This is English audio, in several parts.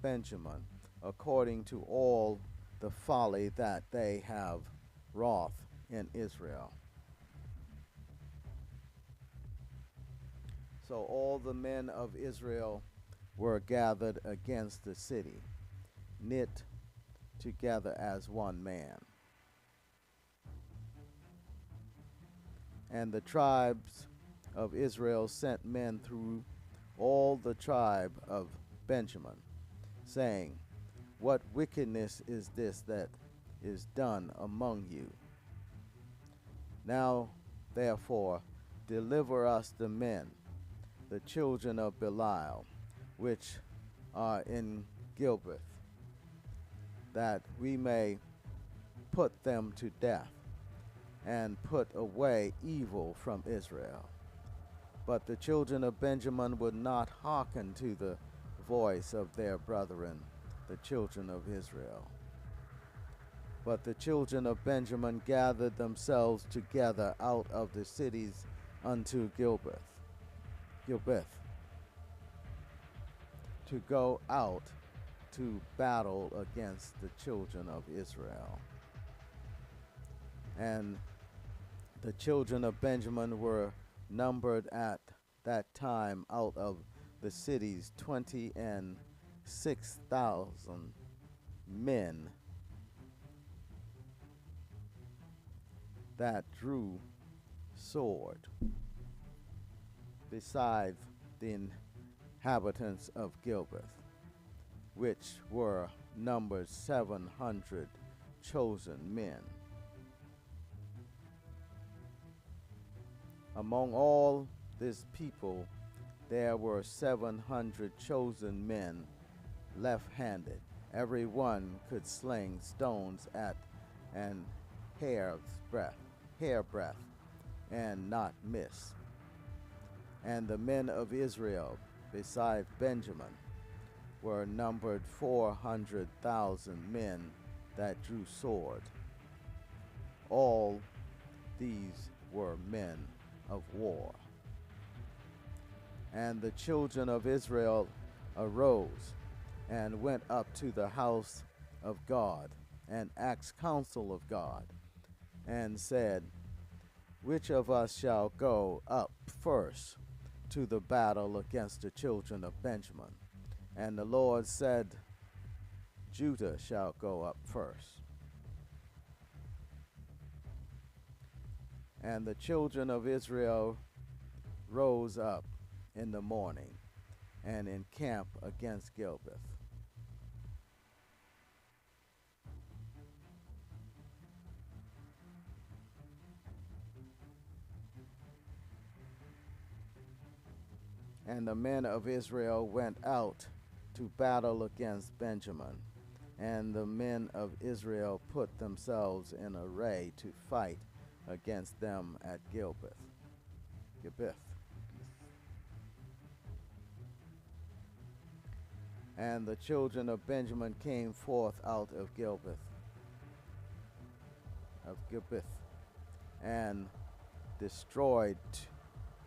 Benjamin, according to all the folly that they have wrought in Israel. So all the men of Israel were gathered against the city, knit together as one man. And the tribes of Israel sent men through all the tribe of Benjamin, saying, What wickedness is this that is done among you? Now, therefore, deliver us the men, the children of Belial, which are in Gilbert, that we may put them to death, and put away evil from Israel. But the children of Benjamin would not hearken to the voice of their brethren, the children of Israel. But the children of Benjamin gathered themselves together out of the cities unto Gilbert, to go out to battle against the children of Israel. And the children of Benjamin were numbered at that time out of the cities 26,000 men that drew sword, besides the inhabitants of Gilbert, which were numbered 700 chosen men. Among all this people there were 700 chosen men left-handed. Every one could sling stones at an hairbreadth, and not miss. And the men of Israel, beside Benjamin, were numbered 400,000 men that drew sword. All these were men of war. And the children of Israel arose and went up to the house of God and asked counsel of God, and said, Which of us shall go up first to the battle against the children of Benjamin? And the Lord said, Judah shall go up first. And the children of Israel rose up in the morning and encamped against Gilbert. And the men of Israel went out to battle against Benjamin. And the men of Israel put themselves in array to fight against them at Gibeath. And the children of Benjamin came forth out of Gibeath, and destroyed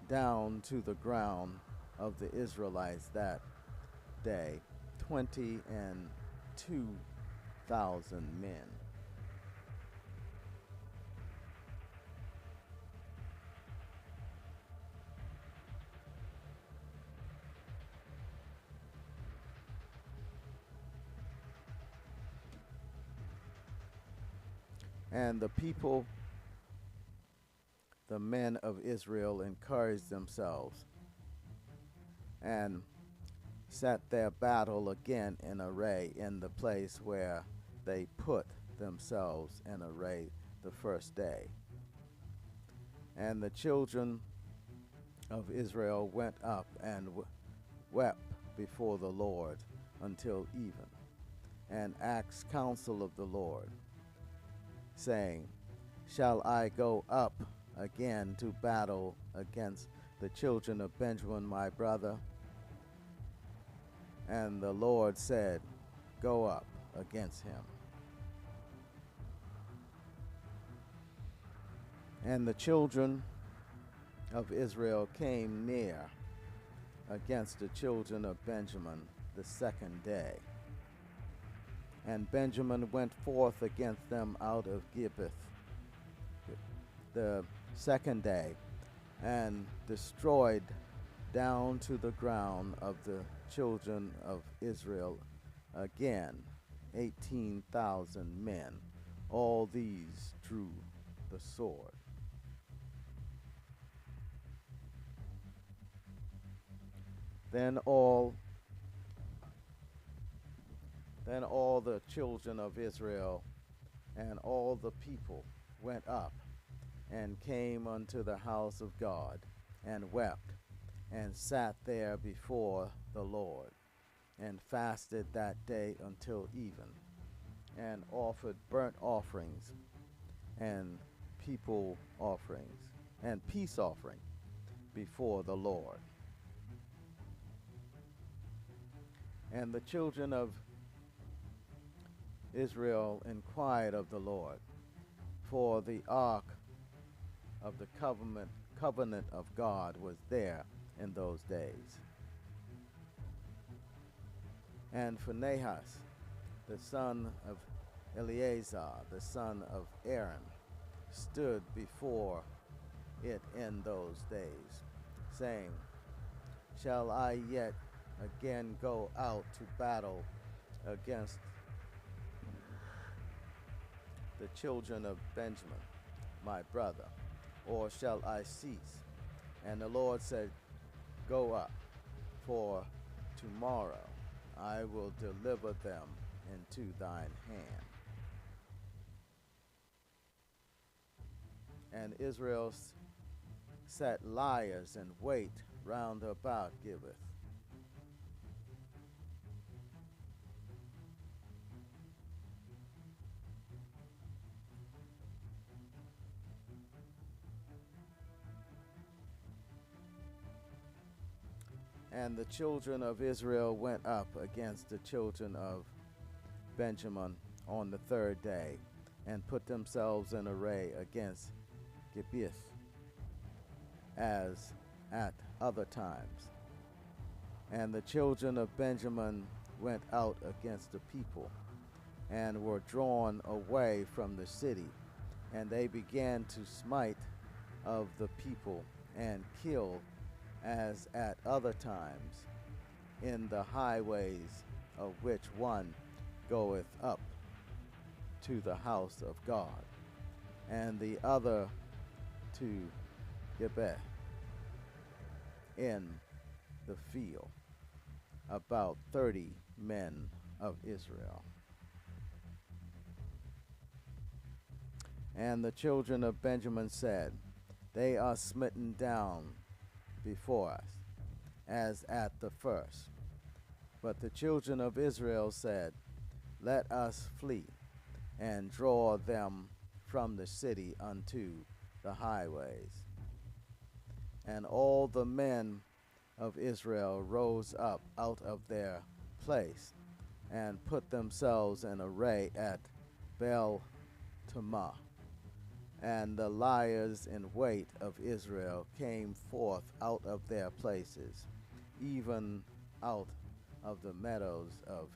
down to the ground of the Israelites that day 22,000 men. And the people, the men of Israel, encouraged themselves and set their battle again in array in the place where they put themselves in array the first day. And the children of Israel went up and wept before the Lord until even, and asked counsel of the Lord, saying, Shall I go up again to battle against the children of Benjamin my brother? And the Lord said, Go up against him. And the children of Israel came near against the children of Benjamin the second day, And Benjamin went forth against them out of Gibeath the second day, and destroyed down to the ground of the children of Israel again 18,000 men. All these drew the sword. Then all the children of Israel and all the people went up and came unto the house of God, and wept, and sat there before the Lord, and fasted that day until even, and offered burnt offerings, and people offerings, and peace offering before the Lord. And the children of Israel inquired of the Lord, for the ark of the covenant of God was there in those days. And Phinehas, the son of Eleazar, the son of Aaron, stood before it in those days, saying, Shall I yet again go out to battle against the children of Benjamin, my brother, or shall I cease? And the Lord said, Go up, for tomorrow I will deliver them into thine hand. And Israel set liers in wait round about Gibeath. And the children of Israel went up against the children of Benjamin on the third day, and put themselves in array against Gibeath, as at other times. And the children of Benjamin went out against the people, and were drawn away from the city, and they began to smite of the people, and kill as at other times, in the highways, of which one goeth up to the house of God, and the other to Gibeah in the field, about 30 men of Israel. And the children of Benjamin said, They are smitten down before us, as at the first. But the children of Israel said, Let us flee, and draw them from the city unto the highways. And all the men of Israel rose up out of their place, and put themselves in array at Baal-Tamah. And the liers in wait of Israel came forth out of their places, even out of the meadows of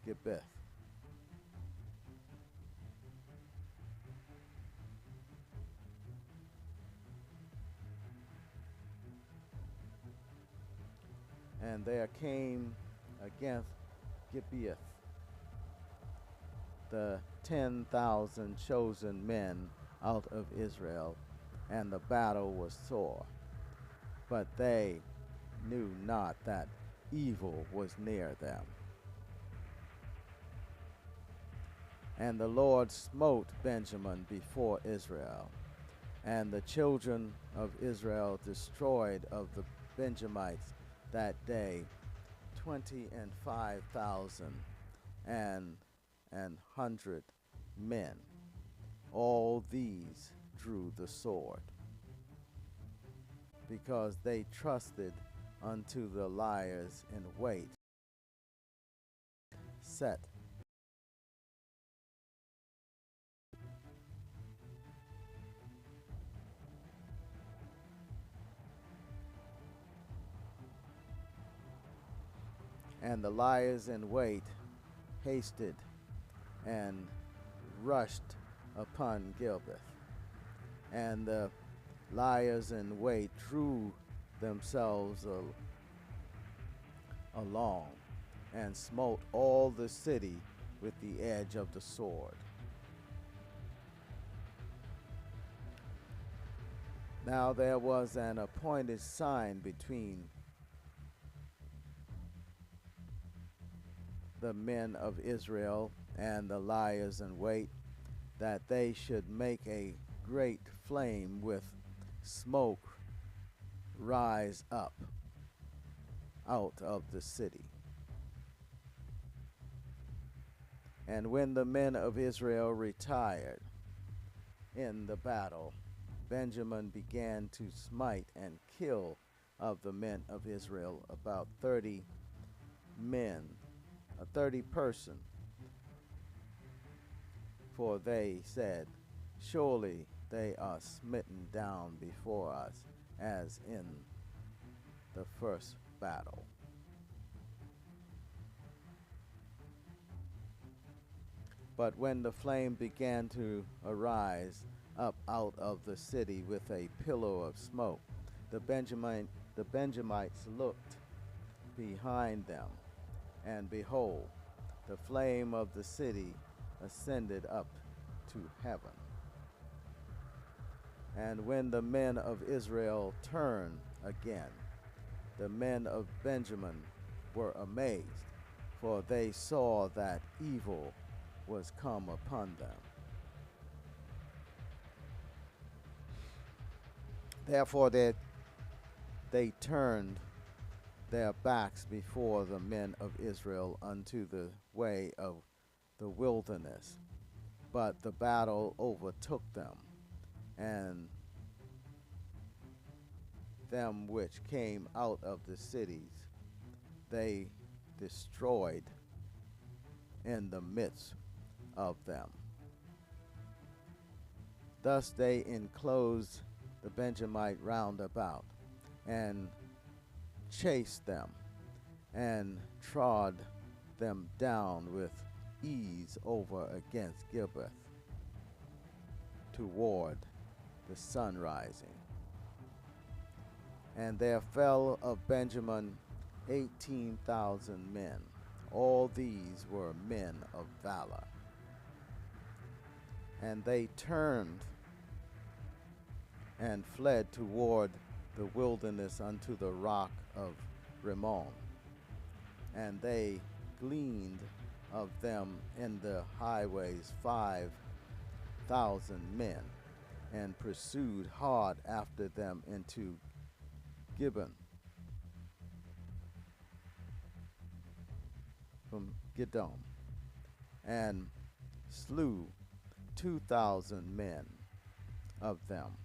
Gibeath. And there came against Gibeath the 10,000 chosen men out of Israel, and the battle was sore. But they knew not that evil was near them. And the Lord smote Benjamin before Israel, and the children of Israel destroyed of the Benjamites that day 25,000 and 100 men. All these drew the sword, because they trusted unto the liers in wait, set. And the liers in wait hasted and rushed upon Gilbeth. And the liers in wait drew themselves along and smote all the city with the edge of the sword. Now there was an appointed sign between the men of Israel and the liers in wait, that they should make a great flame with smoke rise up out of the city. And when the men of Israel retired in the battle, Benjamin began to smite and kill of the men of Israel about 30 men, 30 persons. For they said, surely they are smitten down before us, as in the first battle. But when the flame began to arise up out of the city with a pillar of smoke, the Benjamites looked behind them, and behold, the flame of the city ascended up to heaven. And when the men of Israel turned again, the men of Benjamin were amazed, for they saw that evil was come upon them. Therefore they turned their backs before the men of Israel unto the way of the wilderness. But the battle overtook them, and them which came out of the cities they destroyed in the midst of them. Thus they enclosed the Benjamite round about, and chased them, and trod them down with ease over against Gilbeth toward the sun rising. And there fell of Benjamin 18,000 men. All these were men of valor. And they turned and fled toward the wilderness unto the rock of Rimmon. And they gleaned of them in the highways 5,000 men, and pursued hard after them into Gibeon, from Gidom, and slew 2,000 men of them.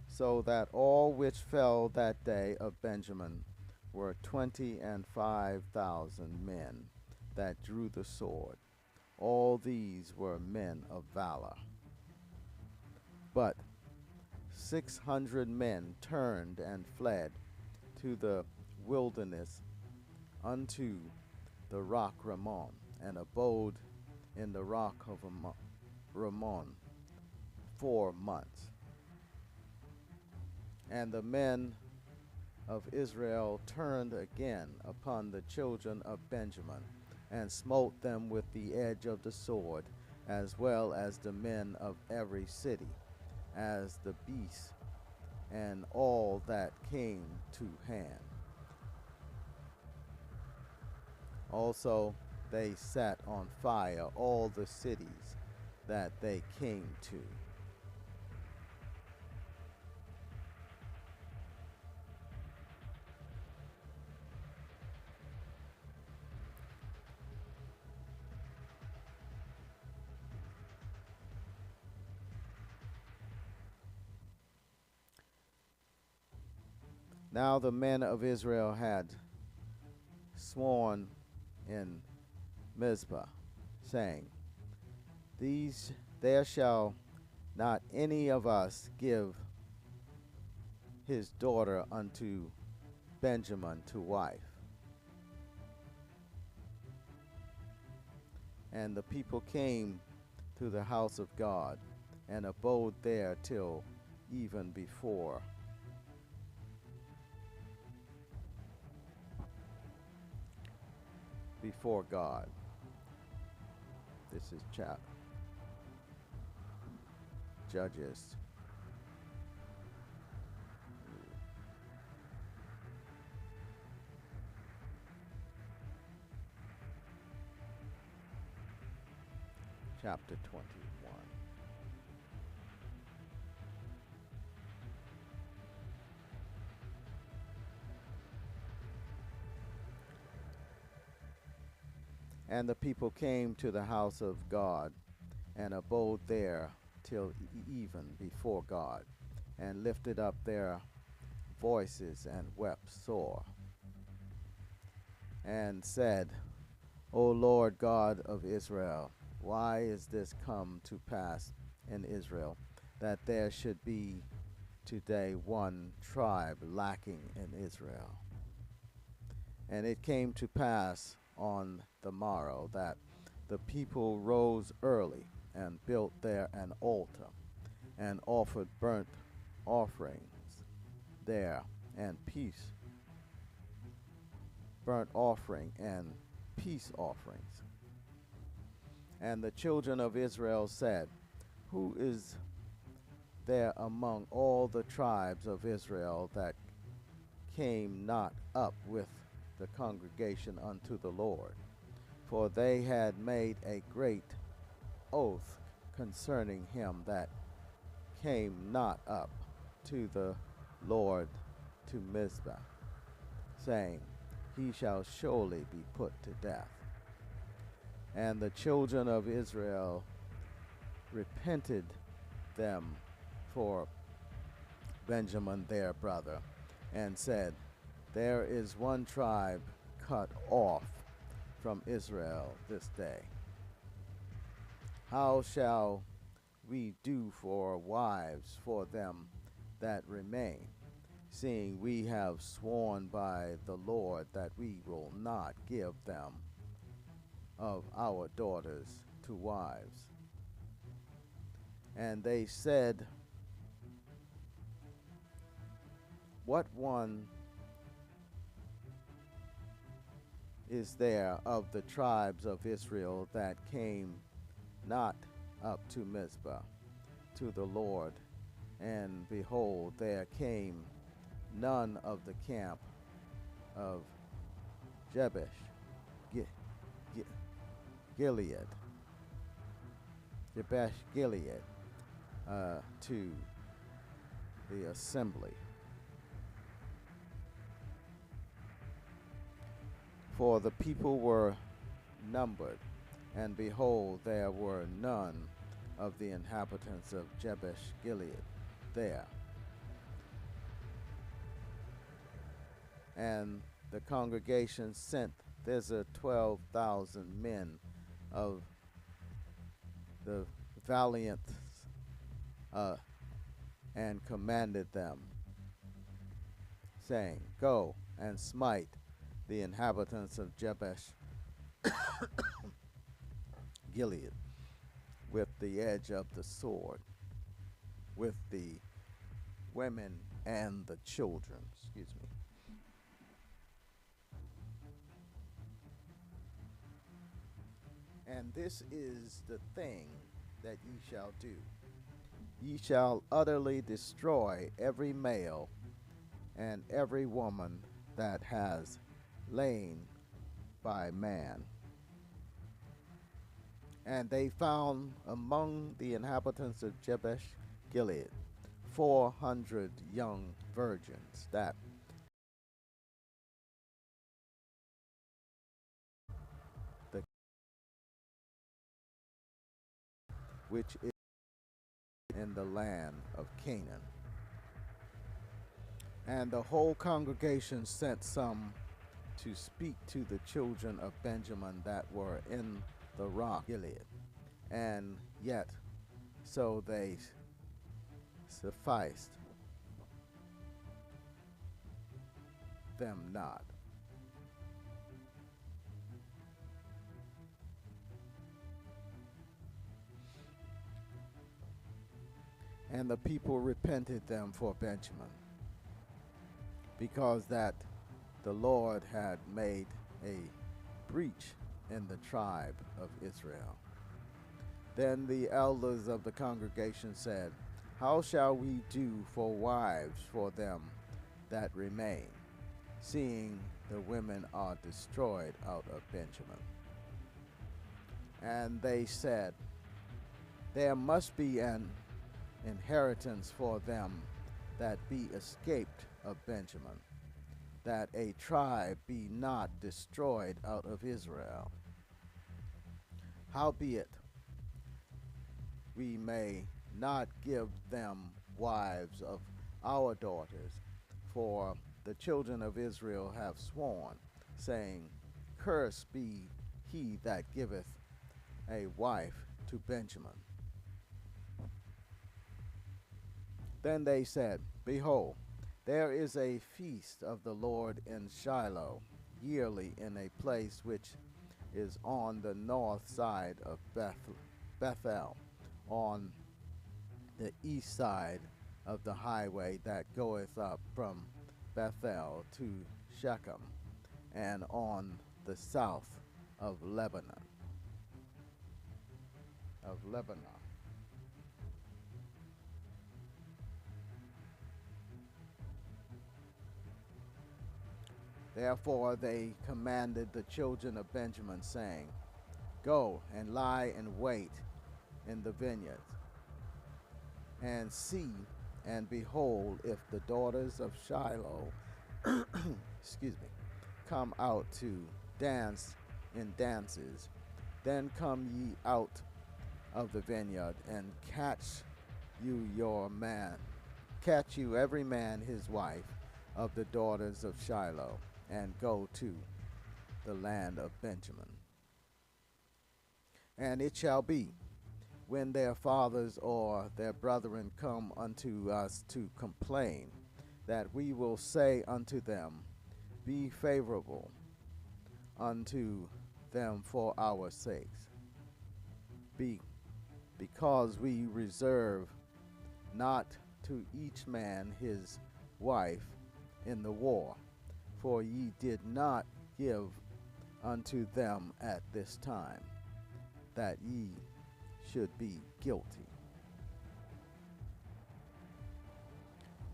So that all which fell that day of Benjamin were 25,000 men that drew the sword. All these were men of valor. But 600 men turned and fled to the wilderness unto the rock Rimmon, and abode in the rock of Rimmon 4 months. And the men of Israel turned again upon the children of Benjamin, and smote them with the edge of the sword, as well as the men of every city, as the beasts, and all that came to hand. Also they set on fire all the cities that they came to. Now the men of Israel had sworn in Mizpah, saying, there shall not any of us give his daughter unto Benjamin to wife. And the people came to the house of God and abode there till even before God. This is Judges. Chapter 21. And the people came to the house of God and abode there till even before God, and lifted up their voices and wept sore, and said, O Lord God of Israel, why is this come to pass in Israel, that there should be today one tribe lacking in Israel? And it came to pass on the morrow that the people rose early and built there an altar and offered burnt offerings there and burnt offering and peace offerings. And the children of Israel said, Who is there among all the tribes of Israel that came not up with the congregation unto the Lord? For they had made a great oath concerning him that came not up to the Lord to Mizpah, saying, He shall surely be put to death. And the children of Israel repented them for Benjamin their brother, and said, There is one tribe cut off from Israel this day. How shall we do for wives for them that remain, seeing we have sworn by the Lord that we will not give them of our daughters to wives? And they said, What one is there of the tribes of Israel that came not up to Mizpah to the Lord? And behold, there came none of the camp of Jabesh Gilead, to the assembly. For the people were numbered, and behold, there were none of the inhabitants of Jabesh Gilead there. And the congregation sent thither 12,000 men of the valiant, and commanded them, saying, Go and smite the inhabitants of Jabesh Gilead with the edge of the sword, with the women and the children. Excuse me. And this is the thing that ye shall do. Ye shall utterly destroy every male and every woman that has lain by man. And they found among the inhabitants of Jabesh Gilead 400 young virgins, that the which is in the land of Canaan. And the whole congregation sent some to speak to the children of Benjamin that were in the rock Gilead, and yet so they sufficed them not. And the people repented them for Benjamin, because that the Lord had made a breach in the tribe of Israel. Then the elders of the congregation said, how shall we do for wives for them that remain, seeing the women are destroyed out of Benjamin? And they said, there must be an inheritance for them that be escaped of Benjamin, that a tribe be not destroyed out of Israel. Howbeit, we may not give them wives of our daughters, for the children of Israel have sworn, saying, cursed be he that giveth a wife to Benjamin. Then they said, behold, there is a feast of the Lord in Shiloh yearly in a place which is on the north side of Bethel, on the east side of the highway that goeth up from Bethel to Shechem, and on the south of Lebanon. Therefore they commanded the children of Benjamin, saying, go and lie in wait in the vineyards, and see and behold, if the daughters of Shiloh excuse me, come out to dance in dances, then come ye out of the vineyard, and catch you every man his wife of the daughters of Shiloh, and go to the land of Benjamin. And it shall be, when their fathers or their brethren come unto us to complain, that we will say unto them, be favorable unto them for our sakes, because we reserve not to each man his wife in the war, for ye did not give unto them at this time, that ye should be guilty.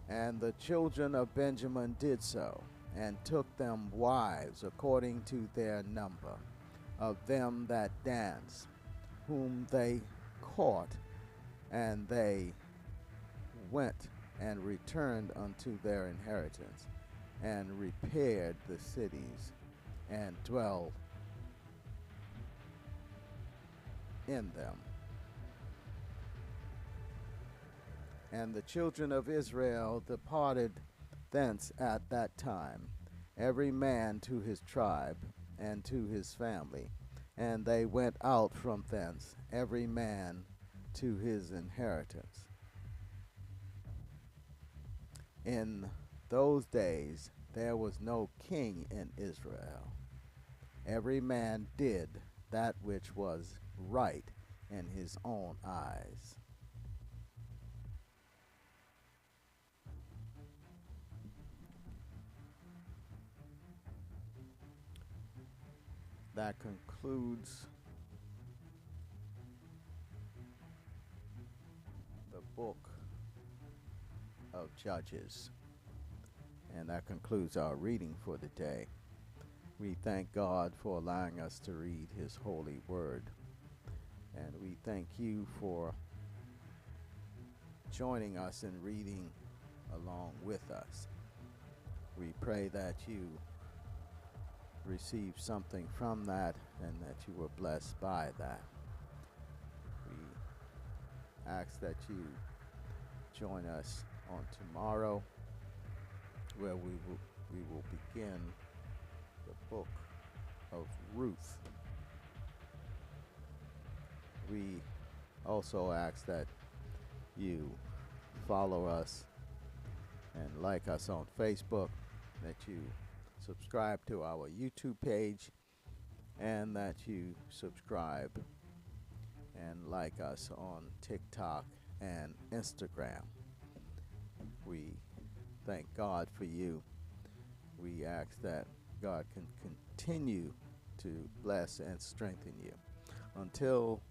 And the children of Benjamin did so, and took them wives according to their number, of them that danced, whom they caught, and they went and returned unto their inheritance, and repaired the cities, and dwelled in them. And the children of Israel departed thence at that time, every man to his tribe and to his family, and they went out from thence, every man to his inheritance. In those days there was no king in Israel. Every man did that which was right in his own eyes. That concludes the book of Judges. And that concludes our reading for the day. We thank God for allowing us to read his holy word. And we thank you for joining us in reading along with us. We pray that you receive something from that and that you were blessed by that. We ask that you join us on tomorrow, where we will begin the book of Ruth. We also ask that you follow us and like us on Facebook, that you subscribe to our YouTube page, and that you subscribe and like us on TikTok and Instagram. We thank God for you. We ask that God can continue to bless and strengthen you. Until